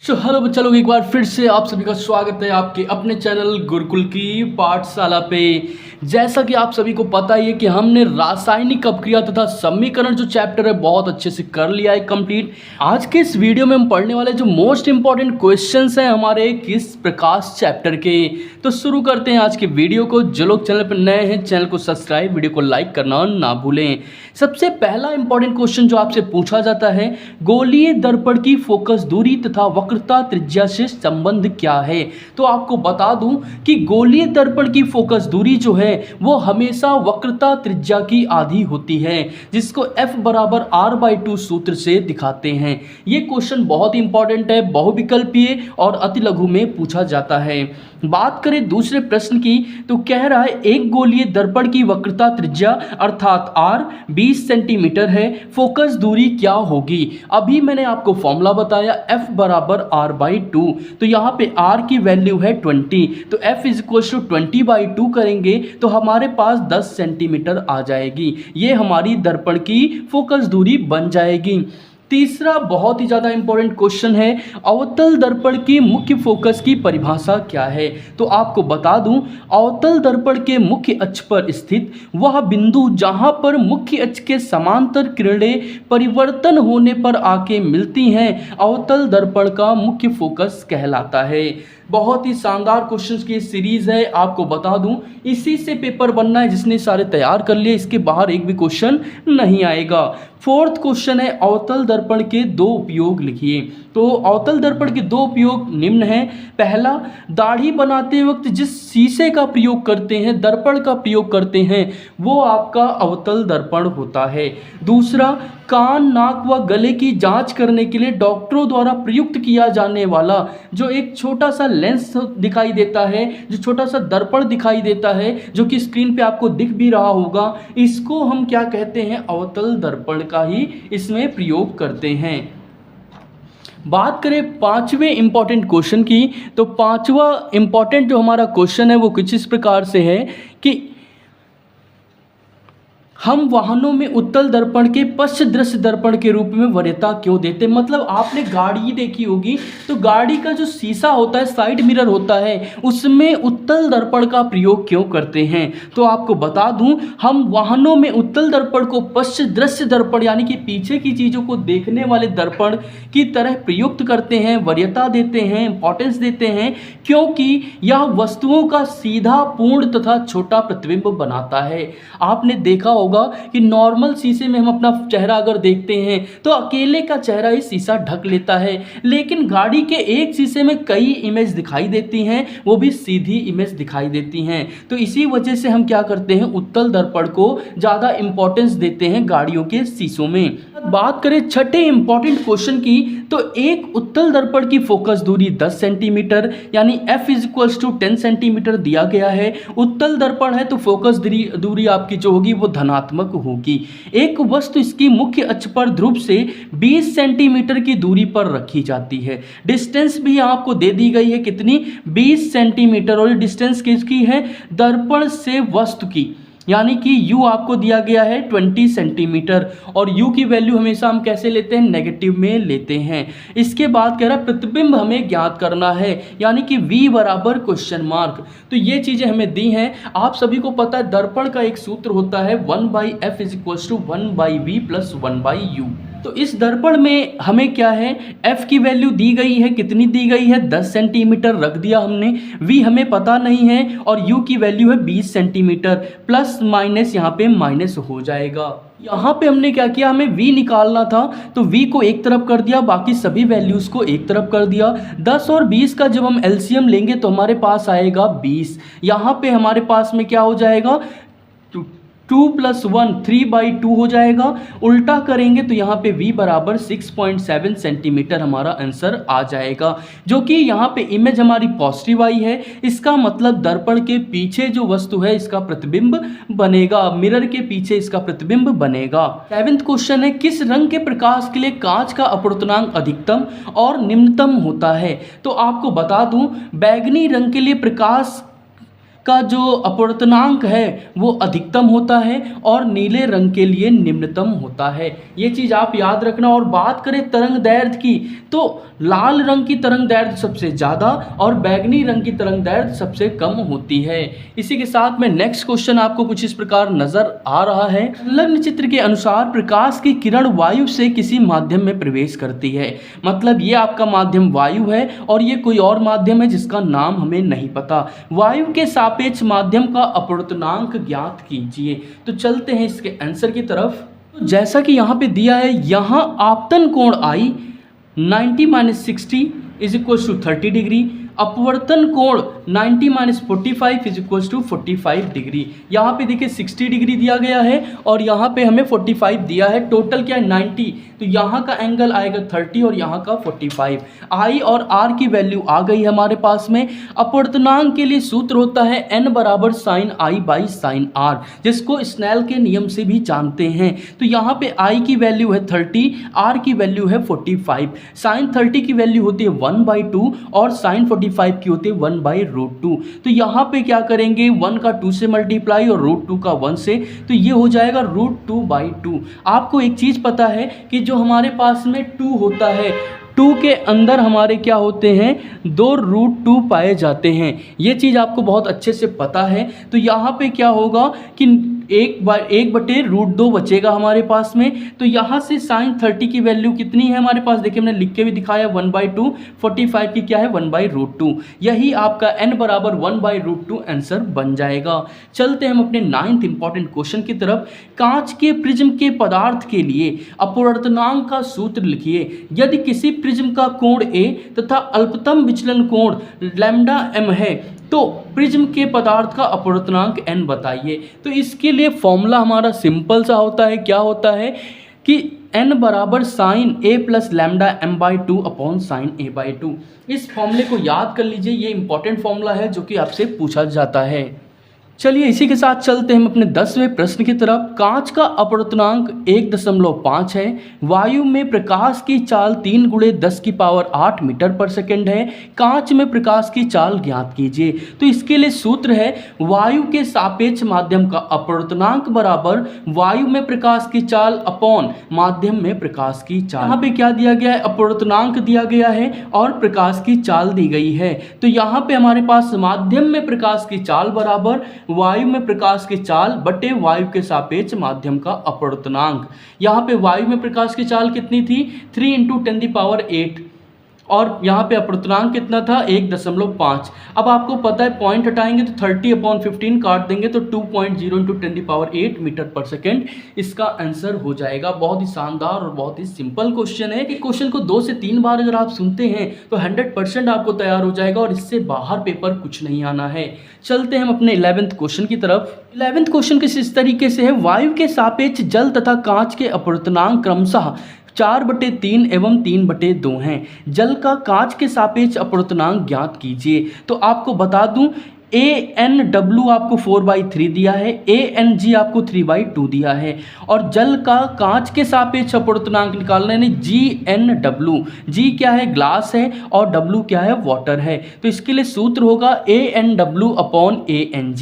Hello बच्चा लोग, एक बार फिर से आप सभी का स्वागत है आपके अपने चैनल गुरुकुल की पाठशाला पे। जैसा कि आप सभी को पता ही है कि हमने रासायनिक अपक्रिया तथा समीकरण जो चैप्टर है बहुत अच्छे से कर लिया है कंप्लीट। आज के इस वीडियो में हम पढ़ने वाले जो मोस्ट इंपॉर्टेंट क्वेश्चंस हैं हमारे किस प्रकाश चैप्टर के। तो शुरू करते हैं आज के वीडियो को। जो लोग चैनल पर नए हैं चैनल को सब्सक्राइब, वीडियो को लाइक करना ना भूलें। सबसे पहला इंपॉर्टेंट क्वेश्चन जो आपसे पूछा जाता है, गोलीय दर्पण की फोकस दूरी तथा वक्रता त्रिज्या से संबंध क्या है। तो आपको बता दूं कि गोलीय दर्पण की फोकस दूरी जो है वो हमेशा वक्रता त्रिज्या की आधी होती है, जिसको F बराबर R/2 सूत्र से दिखाते हैं। ये क्वेश्चन बहुत इंपॉर्टेंट है, बहुविकल्पीय और अति लघु में पूछा जाता है। बात करें दूसरे प्रश्न की तो कह रहा है एक गोलीय दर्पण की वक्रता त्रिज्या अर्थात R 20 सेंटीमीटर है, फोकस दूरी क्या होगी। अभी मैंने आपको फॉर्मूला बताया F बराबर R/2, तो यहाँ पे R की वैल्यू है 20, तो F इज इक्वल टू 20/2 करेंगे तो हमारे पास 10 सेंटीमीटर आ जाएगी। ये हमारी दर्पण की फोकस दूरी बन जाएगी। तीसरा बहुत ही ज़्यादा इंपॉर्टेंट क्वेश्चन है, अवतल दर्पण की मुख्य फोकस की परिभाषा क्या है। तो आपको बता दूं, अवतल दर्पण के मुख्य अक्ष पर स्थित वह बिंदु जहां पर मुख्य अक्ष के समांतर किरणें परिवर्तन होने पर आके मिलती हैं, अवतल दर्पण का मुख्य फोकस कहलाता है। बहुत ही शानदार क्वेश्चंस की सीरीज है। आपको बता दूं इसी से पेपर बनना है, जिसने सारे तैयार कर लिए इसके बाहर एक भी क्वेश्चन नहीं आएगा। फोर्थ क्वेश्चन है, अवतल दर्पण के दो उपयोग लिखिए। तो अवतल दर्पण के दो उपयोग निम्न हैं। पहला, दाढ़ी बनाते वक्त जिस शीशे का प्रयोग करते हैं, दर्पण का प्रयोग करते हैं, वो आपका अवतल दर्पण होता है। दूसरा, कान, नाक व गले की जांच करने के लिए डॉक्टरों द्वारा प्रयुक्त किया जाने वाला जो एक छोटा सा लेंस दिखाई देता है, जो छोटा सा दर्पण दिखाई देता है, जो कि स्क्रीन पे आपको दिख भी रहा होगा, इसको हम क्या कहते हैं, अवतल दर्पण का ही इसमें प्रयोग करते हैं। बात करें पांचवें इंपॉर्टेंट क्वेश्चन की, तो पांचवा इंपॉर्टेंट जो हमारा क्वेश्चन है वो कुछ इस प्रकार से है कि हम वाहनों में उत्तल दर्पण के पश्च दृश्य दर्पण के रूप में वरीयता क्यों देते हैं। मतलब आपने गाड़ी देखी होगी तो गाड़ी का जो शीशा होता है, साइड मिरर होता है, उसमें उत्तल दर्पण का प्रयोग क्यों करते हैं। तो आपको बता दूं, हम वाहनों में उत्तल दर्पण को पश्च दृश्य दर्पण यानी कि पीछे की चीज़ों को देखने वाले दर्पण की तरह प्रयुक्त करते हैं, वरीयता देते हैं, इंपॉर्टेंस देते हैं, क्योंकि यह वस्तुओं का सीधा, पूर्ण तथा छोटा प्रतिबिंब बनाता है। आपने देखा होगा कि नॉर्मल शीशे में हम अपना चेहरा अगर देखते हैं तो अकेले का चेहरा ही शीशा ढक लेता है, लेकिन गाड़ी के एक शीशे में कई इमेज दिखाई देती हैं, वो भी सीधी इमेज दिखाई देती हैं। तो इसी वजह से हम क्या करते हैं, उत्तल दर्पण को ज़्यादा इंपॉर्टेंस देते हैं गाड़ियों के शीशों में। बात करें छठे इंपॉर्टेंट क्वेश्चन की, तो एक उत्तल दर्पण की फोकस दूरी 10 सेंटीमीटर यानी F is equal to 10 centimetre दिया गया है। उत्तल दर्पण है तो फोकस दूरी आपकी जो होगी वो धनात्मक होगी। एक वस्तु इसकी मुख्य अक्ष पर ध्रुव से 20 सेंटीमीटर की दूरी पर रखी जाती है। डिस्टेंस भी आपको दे दी गई है, कितनी, 20 सेंटीमीटर, और डिस्टेंस किसकी है, दर्पण से वस्तु की, यानी कि U आपको दिया गया है 20 सेंटीमीटर, और U की वैल्यू हमेशा हम कैसे लेते हैं, नेगेटिव में लेते हैं। इसके बाद कह रहा है प्रतिबिंब हमें ज्ञात करना है, यानी कि V बराबर क्वेश्चन मार्क। तो ये चीज़ें हमें दी हैं। आप सभी को पता है दर्पण का एक सूत्र होता है 1/F is equal to 1/V plus 1/U। तो इस दर्पण में हमें क्या है, F की वैल्यू दी गई है, कितनी दी गई है, 10 सेंटीमीटर रख दिया हमने। V हमें पता नहीं है और U की वैल्यू है 20 सेंटीमीटर, प्लस माइनस यहाँ पे माइनस हो जाएगा। यहाँ पे हमने क्या किया, हमें V निकालना था तो V को एक तरफ कर दिया, बाकी सभी वैल्यूज़ को एक तरफ कर दिया। 10 और 20 का जब हम LCM लेंगे तो हमारे पास आएगा 20। यहाँ पे हमारे पास में क्या हो जाएगा, 2 + 1 3/2 हो जाएगा। उल्टा करेंगे तो यहाँ पे V बराबर 6.7 सेंटीमीटर हमारा आंसर आ जाएगा, जो कि यहाँ पे इमेज हमारी पॉजिटिव आई है। इसका मतलब दर्पण के पीछे जो वस्तु है इसका प्रतिबिंब बनेगा, मिरर के पीछे इसका प्रतिबिंब बनेगा। 7वां क्वेश्चन है, किस रंग के प्रकाश के लिए कांच का अपवर्तनांक अधिकतम और निम्नतम होता है। तो आपको बता दूं, बैगनी रंग के लिए प्रकाश का जो अपवर्तनांक है वो अधिकतम होता है और नीले रंग के लिए निम्नतम होता है। ये चीज़ आप याद रखना। और बात करें तरंग दैर्ध्य की, तो लाल रंग की तरंग दैर्ध्य सबसे ज़्यादा और बैगनी रंग की तरंग दैर्ध्य सबसे कम होती है। इसी के साथ में नेक्स्ट क्वेश्चन आपको कुछ इस प्रकार नजर आ रहा है। संलग्न चित्र के अनुसार प्रकाश की किरण वायु से किसी माध्यम में प्रवेश करती है। मतलब ये आपका माध्यम वायु है और ये कोई और माध्यम है जिसका नाम हमें नहीं पता। वायु के सापेक्ष माध्यम का अपवर्तनांक ज्ञात कीजिए। तो चलते हैं इसके आंसर की तरफ। तो जैसा कि यहाँ पे दिया है, यहाँ आपतन कोण आई 90 - 60 = 30 डिग्री, अपवर्तन कोण 90 - 45 = 45 डिग्री। यहाँ पे देखिए 60 डिग्री दिया गया है और यहाँ पे हमें 45 दिया है। टोटल क्या है 90, तो यहाँ का एंगल आएगा 30 और यहाँ का 45। आई और आर की वैल्यू आ गई है हमारे पास में। अपवर्तनांक के लिए सूत्र होता है n = sin I / sin r, जिसको स्नेल के नियम से भी जानते हैं। तो यहाँ पे I की वैल्यू है 30, R की वैल्यू है 45। sin 30 की वैल्यू होती है 1/2 और sin 45 की होती है 1/√2। तो यहाँ पे क्या करेंगे, 1 का 2 से मल्टीप्लाई और √2 का 1 से, तो ये हो जाएगा √2/2। आपको एक चीज़ पता है कि जो हमारे पास में 2 होता है, 2 के अंदर हमारे क्या होते हैं, 2 √2 पाए जाते हैं। ये चीज़ आपको बहुत अच्छे से पता है। तो यहाँ पे क्या होगा कि 1/√2 बचेगा हमारे पास में। तो यहाँ से sin 30 की वैल्यू कितनी है हमारे पास, देखिए हमने लिख के भी दिखाया 1/2, 45 की क्या है 1/√2। यही आपका n = 1/√2 आंसर बन जाएगा। चलते हैं हम अपने 9th इंपॉर्टेंट क्वेश्चन की तरफ। कांच के प्रिज्म के पदार्थ के लिए अपवर्तनांक का सूत्र लिखिए। यदि किसी प्रिज्म का कोण a तथा अल्पतम विचलन कोण λm है तो प्रिज्म के पदार्थ का अपवर्तनांक n बताइए। तो इसके लिए फॉर्मूला हमारा सिंपल सा होता है। क्या होता है कि n = sin a + λm/2 / sin a/2। इस फॉर्मूले को याद कर लीजिए, ये इंपॉर्टेंट फॉर्मूला है जो कि आपसे पूछा जाता है। चलिए इसी के साथ चलते हैं हम अपने 10वें प्रश्न की तरफ। कांच का अपवर्तनांक 1.5 है। वायु में प्रकाश की चाल 3 × 10⁸ मीटर/सेकंड है। कांच में प्रकाश की चाल ज्ञात कीजिए। तो इसके लिए सूत्र है वायु के सापेक्ष माध्यम का अपवर्तनांक बराबर वायु में प्रकाश की चाल अपॉन माध्यम में प्रकाश की चाल। यहाँ पे क्या दिया गया है, अपवर्तनांक दिया गया है और प्रकाश की चाल दी गई है। तो यहाँ पे हमारे पास माध्यम में प्रकाश की चाल बराबर वायु में प्रकाश की चाल बटे वायु के सापेक्ष माध्यम का अपवर्तनांक। यहाँ पे वायु में प्रकाश की चाल कितनी थी, 3 × 10⁸ और यहाँ पे अपवर्तनांक कितना था 1.5। अब आपको पता है पॉइंट हटाएंगे तो 30/15 काट देंगे तो 2.0 × 10⁸ मीटर/सेकंड इसका आंसर हो जाएगा। बहुत ही शानदार और बहुत ही सिंपल क्वेश्चन है कि क्वेश्चन को 2 से 3 बार अगर आप सुनते हैं तो 100% आपको तैयार हो जाएगा और इससे बाहर पेपर कुछ नहीं आना है। चलते हैं हम अपने 11th क्वेश्चन की तरफ। 11th क्वेश्चन किस इस तरीके से है, वायु के सापेक्ष जल तथा कांच के अपवर्तनांक क्रमशः 4/3 एवं 3/2 हैं। जल का कांच के सापेक्ष अपवर्तनांक ज्ञात कीजिए। तो आपको बता दूं ANW आपको 4/3 दिया है, ANG आपको 3/2 दिया है और जल का कांच के सापेक्ष अपवर्तनांक निकालना है GNW। G क्या है, ग्लास है और W क्या है, वाटर है। तो इसके लिए सूत्र होगा ANW/ANG।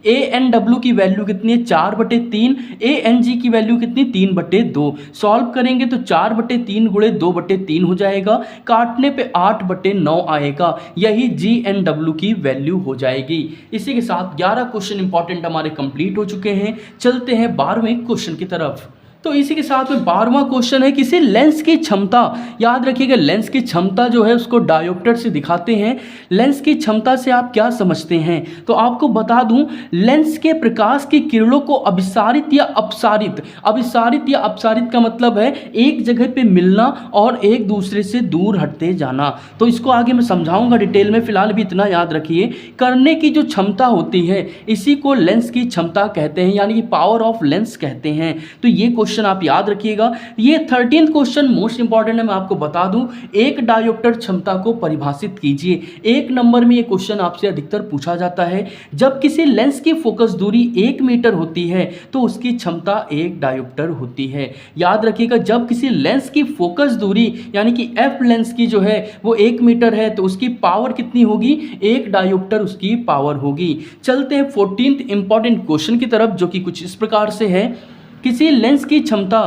ANW की वैल्यू कितनी है 4/3, ANG की वैल्यू कितनी 3/2। सॉल्व करेंगे तो 4/3 × 2/3 हो जाएगा, काटने पे 8/9 आएगा। यही GNW की वैल्यू हो जाएगी। इसी के साथ 11 क्वेश्चन इंपॉर्टेंट हमारे कंप्लीट हो चुके हैं। चलते हैं 12वें क्वेश्चन की तरफ। तो इसी के साथ में 12वां क्वेश्चन है, किसी लेंस की क्षमता, याद रखिएगा लेंस की क्षमता जो है उसको डायोप्टर से दिखाते हैं। लेंस की क्षमता से आप क्या समझते हैं, तो आपको बता दूं लेंस के प्रकाश की किरणों को अभिसारित या अपसारित, अभिसारित या अपसारित का मतलब है एक जगह पे मिलना और एक दूसरे से दूर हटते जाना। तो इसको आगे मैं समझाऊंगा डिटेल में, फिलहाल भी इतना याद रखिए, करने की जो क्षमता होती है इसी को लेंस की क्षमता कहते हैं, यानी कि पावर ऑफ लेंस कहते हैं। तो ये क्वेश्चन आप याद रखिएगा। ये 13th क्वेश्चन मोस्ट इंपॉर्टेंट है, मैं आपको बता दूं। एक डायोप्टर क्षमता को परिभाषित कीजिए। 1 नंबर में ये क्वेश्चन आपसे अधिकतर पूछा जाता है। जब किसी लेंस की फोकस दूरी 1 मीटर होती है तो उसकी क्षमता 1 डायोप्टर होती है। याद रखिएगा, जब किसी लेंस की फोकस दूरी यानी कि एफ लेंस की जो है वो 1 मीटर है तो उसकी पावर कितनी होगी, 1 डायोप्टर उसकी पावर होगी। चलते हैं 14th इंपॉर्टेंट क्वेश्चन की तरफ, जो कि कुछ इस प्रकार से है। किसी लेंस की क्षमता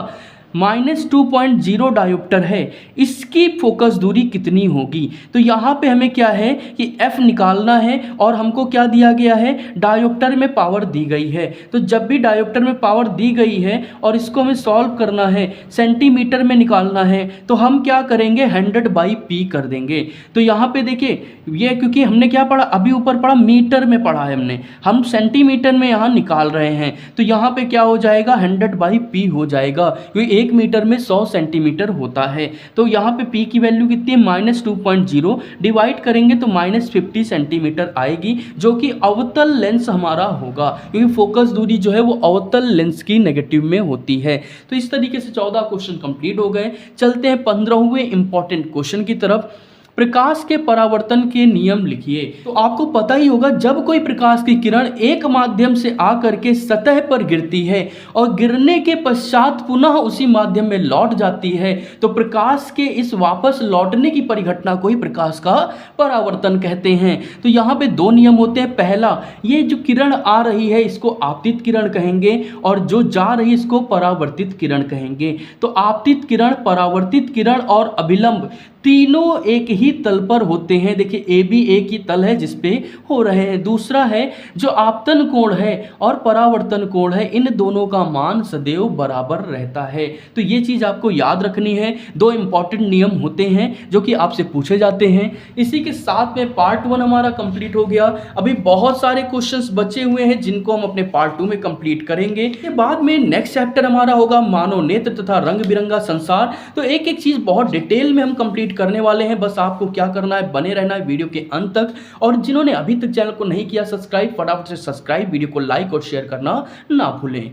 -2.0 डायोप्टर है, इसकी फोकस दूरी कितनी होगी। तो यहाँ पे हमें क्या है कि f निकालना है और हमको क्या दिया गया है, डायोप्टर में पावर दी गई है। तो जब भी डायोप्टर में पावर दी गई है और इसको हमें सॉल्व करना है, सेंटीमीटर में निकालना है, तो हम क्या करेंगे, 100/p कर देंगे। तो यहाँ पे देखिए, ये क्योंकि हमने क्या पढ़ा, अभी ऊपर पढ़ा मीटर में पढ़ा है हमने, हम सेंटीमीटर में यहाँ निकाल रहे हैं। तो यहाँ पे क्या हो जाएगा, 100/p हो जाएगा, क्योंकि 1 मीटर में 100 सेंटीमीटर होता है। तो यहाँ पे p की वैल्यू कितनी है, -2.0 डिवाइड करेंगे तो -50 सेंटीमीटर आएगी, जो कि अवतल लेंस हमारा होगा, क्योंकि फोकस दूरी जो है वो अवतल लेंस की नेगेटिव में होती है। तो इस तरीके से 14 क्वेश्चन कंप्लीट हो गए। चलते हैं 15वें इंपॉर्टेंट क्वेश्चन की तरफ। प्रकाश के परावर्तन के नियम लिखिए। तो आपको पता ही होगा, जब कोई प्रकाश की किरण एक माध्यम से आकर के सतह पर गिरती है और गिरने के पश्चात पुनः उसी माध्यम में लौट जाती है, तो प्रकाश के इस वापस लौटने की परिघटना को ही प्रकाश का परावर्तन कहते हैं। तो यहाँ पे 2 नियम होते हैं। पहला, ये जो किरण आ रही है इसको आपतित किरण कहेंगे और जो जा रही है इसको परावर्तित किरण कहेंगे। तो आपतित किरण, परावर्तित किरण और अभिलंब तीनों एक ही तल पर होते हैं। देखिए, ए बी एक ही तल है जिसपे हो रहे हैं। दूसरा है, जो आपतन कोण है और परावर्तन कोण है, इन दोनों का मान सदैव बराबर रहता है। तो ये चीज़ आपको याद रखनी है। 2 इंपॉर्टेंट नियम होते हैं जो कि आपसे पूछे जाते हैं। इसी के साथ में पार्ट 1 हमारा कंप्लीट हो गया। अभी बहुत सारे क्वेश्चंस बचे हुए हैं जिनको हम अपने पार्ट 2 में कंप्लीट करेंगे। के बाद में नेक्स्ट चैप्टर हमारा होगा मानव नेत्र तथा रंग बिरंगा संसार। तो एक एक चीज़ बहुत डिटेल में हम कंप्लीट करने वाले हैं। बस आपको क्या करना है, बने रहना है वीडियो के अंत तक। और जिन्होंने अभी तक चैनल को नहीं किया सब्सक्राइब, फटाफट से सब्सक्राइब, वीडियो को लाइक और शेयर करना ना भूलें।